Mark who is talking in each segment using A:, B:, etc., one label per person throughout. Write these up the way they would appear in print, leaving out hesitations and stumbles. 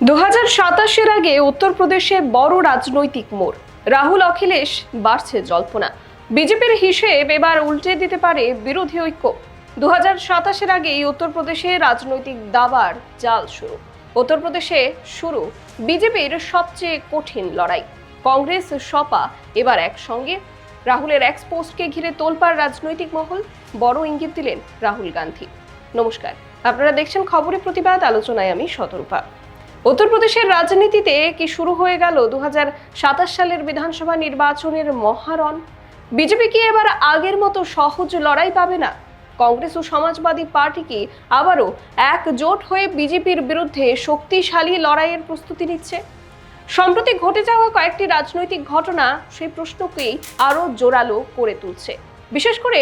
A: 2027-এর আগে উত্তরপ্রদেশে বড় রাজনৈতিক মোড়। রাহুল অখিলেশ বাড়ছে জল্পনা। বিজেপির হিসেব এবার উল্টে দিতে পারে বিরোধী ঐক্য। 2027-এর আগেই উত্তরপ্রদেশে রাজনৈতিক দাবার জাল শুরু। উত্তরপ্রদেশে শুরু বিজেপির সবচেয়ে কঠিন লড়াই। কংগ্রেস সপা এবার একসঙ্গে। রাহুলের এক্স পোস্টকে ঘিরে তোলপাড় রাজনৈতিক মহল। বড় ইঙ্গিত দিলেন রাহুল গান্ধী। নমস্কার, আপনারা দেখছেন খবরের প্রতিবাদ। আলোচনায় আমি শতরূপা। উত্তরপ্রদেশের রাজনীতিতে কি শুরু হয়ে গেল 2027 সালের বিধানসভা নির্বাচনের মহারণ? বিজেপি কি এবার আগের মতো সহজ লড়াই পাবে না? কংগ্রেস ও সমাজবাদী পার্টি কি আবারও একজোট হয়ে বিজেপির বিরুদ্ধে শক্তিশালী লড়াইয়ের প্রস্তুতি নিচ্ছে? সম্প্রতি ঘটে যাওয়া কয়েকটি রাজনৈতিক ঘটনা সেই প্রশ্নকেই আরো জোরালো করে তুলছে। বিশেষ করে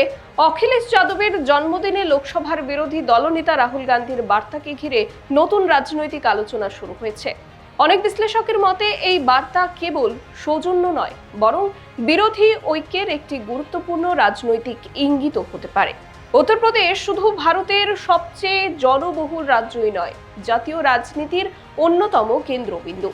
A: অখিলেশ যাদবের জন্মদিনে লোকসভার বিরোধী দলনেতা রাহুল গান্ধীর বার্তাকে ঘিরে নতুন রাজনৈতিক আলোচনা শুরু হয়েছে। অনেক বিশ্লেষকের মতে এই বার্তা কেবল সৌজন্য নয়, বরং বিরোধী ঐক্যের একটি গুরুত্বপূর্ণ রাজনৈতিক ইঙ্গিতও হতে পারে। উত্তরপ্রদেশ শুধু ভারতের সবচেয়ে জনবহুল রাজ্যই নয়, জাতীয় রাজনীতির অন্যতম কেন্দ্রবিন্দু।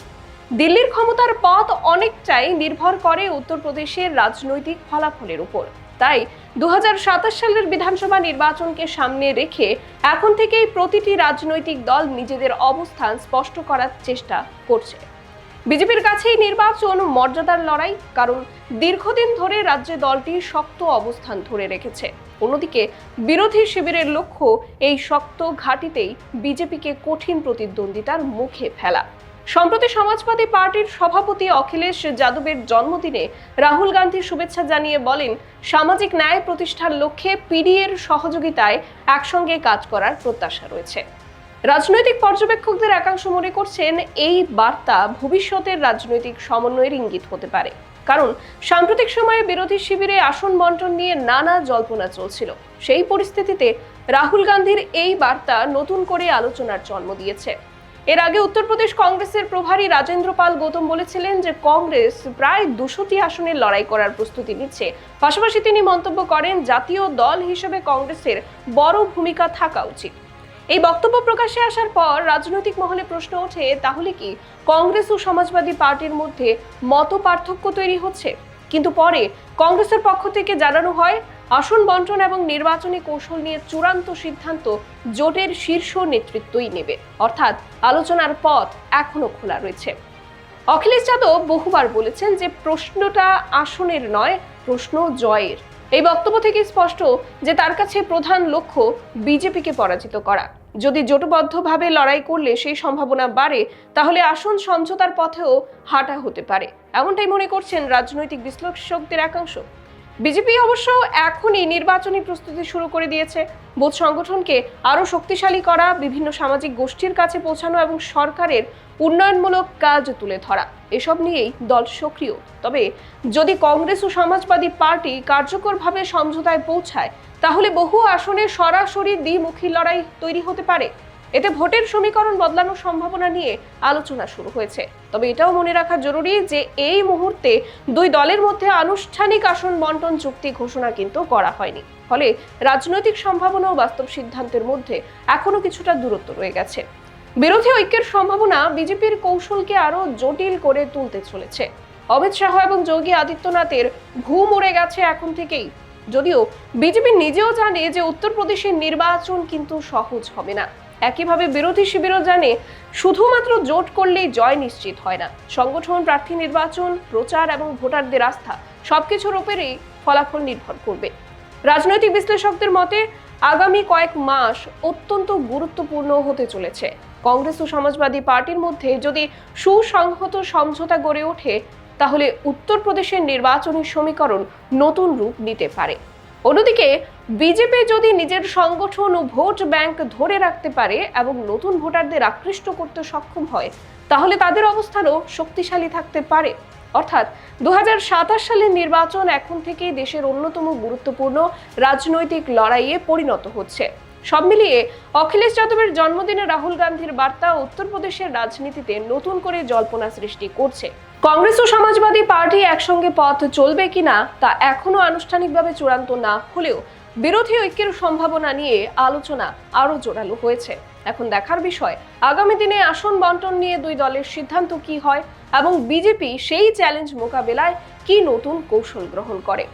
A: দিল্লির ক্ষমতার পথ অনেকটাই নির্ভর করে উত্তরপ্রদেশের রাজনৈতিক ফলাফলের উপর। তাই 2027 সালের বিধানসভা নির্বাচনকে সামনে রেখে এখন থেকেই প্রতিটি রাজনৈতিক দল নিজেদের অবস্থান স্পষ্ট করার চেষ্টা করছে। বিজেপির কাছেই নির্বাচন মর্যাদার লড়াই, কারণ দীর্ঘদিন ধরে রাজ্যে দলটি শক্ত অবস্থান ধরে রেখেছে। অন্যদিকে বিরোধী শিবিরের লক্ষ্য এই শক্ত ঘাঁটিতেই বিজেপিকে কঠিন প্রতিদ্বন্দ্বিতার মুখে ফেলা। সম্প্রতি সমাজবাদী পার্টির সভাপতি অখিলেশ যাদবের জন্মদিনে রাহুল গান্ধী শুভেচ্ছা জানিয়ে বলেন, সামাজিক ন্যায় প্রতিষ্ঠার লক্ষ্যে পিডিএর সহযোগিতায় একসঙ্গে কাজ করার প্রত্যাশা রয়েছে। রাজনৈতিক পর্যবেক্ষকদের একাংশ মনে করছেন এই বার্তা ভবিষ্যতের রাজনৈতিক সমন্বয়ের ইঙ্গিত হতে পারে, কারণ সাম্প্রতিক সময়ে বিরোধী শিবিরে আসন বন্টন নিয়ে নানা জল্পনা চলছিল। সেই পরিস্থিতিতে রাহুল গান্ধীর এই বার্তা নতুন করে আলোচনার জন্ম দিয়েছে। এর আগে উত্তরপ্রদেশ কংগ্রেসের প্রভারী রাজেন্দ্র পাল গৌতম বলেছিলেন যে কংগ্রেস প্রায় 200টি আসনের লড়াই করার প্রস্তুতি নিচ্ছে। পাশাপাশি তিনি মন্তব্য করেন, জাতীয় দল হিসেবে কংগ্রেসের বড় ভূমিকা থাকা উচিত। এই বক্তব্য প্রকাশ্যে আসার পর রাজনৈতিক মহলে প্রশ্ন ওঠে, তাহলে কি কংগ্রেস ও সমাজবাদী পার্টির মধ্যে মত পার্থক্য তৈরি হচ্ছে? কিন্তু পরে কংগ্রেসের পক্ষ থেকে জানানো হয়, আসন বন্টন এবং নির্বাচনী কৌশল নিয়ে চূড়ান্ত সিদ্ধান্ত জোটের শীর্ষ নেতৃত্বই নেবে। অর্থাৎ আলোচনার পথ এখনো খোলা রয়েছে। অখিলেশ যাদব বহুবার বলেছেন যে প্রশ্নটা আসনের নয়, প্রশ্ন জয়ের। এই বক্তব্য থেকে স্পষ্ট যে তার কাছে প্রধান লক্ষ্য বিজেপিকে পরাজিত করা। যদি জোটবদ্ধভাবে লড়াই করলে সেই সম্ভাবনা বাড়ে, তাহলে আসন সমঝোতার পথেও হাঁটা হতে পারে, এমনটাই মনে করছেন রাজনৈতিক বিশ্লেষকদের একাংশ। বিজেপি অবশ্য এখনই নির্বাচনী প্রস্তুতি শুরু করে দিয়েছে। বুথ সংগঠনকে আরো শক্তিশালী করা, বিভিন্ন সামাজিক গোষ্ঠীর কাছে পৌঁছানো এবং সরকারের উন্নয়নমূলক কাজ তুলে ধরা, এসব নিয়েই দল সক্রিয়। তবে যদি কংগ্রেস ও সমাজবাদী পার্টি কার্যকরভাবে সমঝোতায় পৌঁছায়, তাহলে বহু আসনে সরাসরি দ্বিমুখী লড়াই তৈরি হতে পারে। এতে ভোটের সমীকরণ বদলানোর সম্ভাবনা নিয়ে আলোচনা শুরু হয়েছে। তবে এটাও মনে রাখা জরুরি যে এই মুহূর্তে দুই দলের মধ্যে আনুষ্ঠানিক আসন বন্টন চুক্তি ঘোষণা কিন্তু করা হয়নি। ফলে রাজনৈতিক সম্ভাবনা ও বাস্তব সিদ্ধান্তের মধ্যে এখনো কিছুটা দূরত্ব রয়ে গেছে। বিরোধী ঐক্যের সম্ভাবনা বিজেপির কৌশলকে আরো জটিল করে তুলতে চলেছে। অমিত শাহ এবং যোগী আদিত্যনাথের ঘুম উড়ে গেছে এখন থেকেই। যদিও বিজেপি নিজেও জানে যে উত্তরপ্রদেশের নির্বাচন কিন্তু সহজ হবে না। একইভাবে বিরোধী শিবিরও জানে শুধুমাত্র জোট করলেই জয় নিশ্চিত হয় না। সংগঠন, প্রার্থী নির্বাচন, প্রচার এবং ভোটারদের আস্থা সবকিছুর উপরেই ফলাফল নির্ভর করবে। রাজনৈতিক বিশ্লেষকদের মতে আগামী কয়েক মাস অত্যন্ত গুরুত্বপূর্ণ হতে চলেছে। কংগ্রেস ও সমাজবাদী পার্টির মধ্যে যদি সুসংহত সমঝোতা গড়ে ওঠে, তাহলে উত্তরপ্রদেশের নির্বাচনী সমীকরণ নতুন রূপ নিতে পারে। অন্যদিকে বিজেপি যদি নিজের সংগঠন ও ভোট ব্যাংক ধরে রাখতে পারে এবং নতুন ভোটারদের আকৃষ্ট করতে সক্ষম হয়, তাহলে তাদের অবস্থানও শক্তিশালী থাকতে পারে। অর্থাৎ 2027 সালের নির্বাচন এখন থেকেই দেশের অন্যতম গুরুত্বপূর্ণ রাজনৈতিক লড়াইয়ে পরিণত হচ্ছে। সব মিলিয়ে অখিলেশ যাদবের জন্মদিনে রাহুল গান্ধীর বার্তা উত্তরপ্রদেশের রাজনীতিতে নতুন করে জল্পনা সৃষ্টি করছে। কংগ্রেস ও সমাজবাদী পার্টি একসঙ্গে পথ চলবে কিনা তা এখনো আনুষ্ঠানিকভাবে চূড়ান্ত না হলেও বিরোধী ঐক্যের সম্ভাবনা নিয়ে আলোচনা আরো জোরালো হয়েছে। এখন দেখার বিষয় আগামী দিনে আসন বন্টন নিয়ে দুই দলের সিদ্ধান্ত কি হয় এবং বিজেপি সেই চ্যালেঞ্জ মোকাবেলায় কি নতুন কৌশল গ্রহণ করে।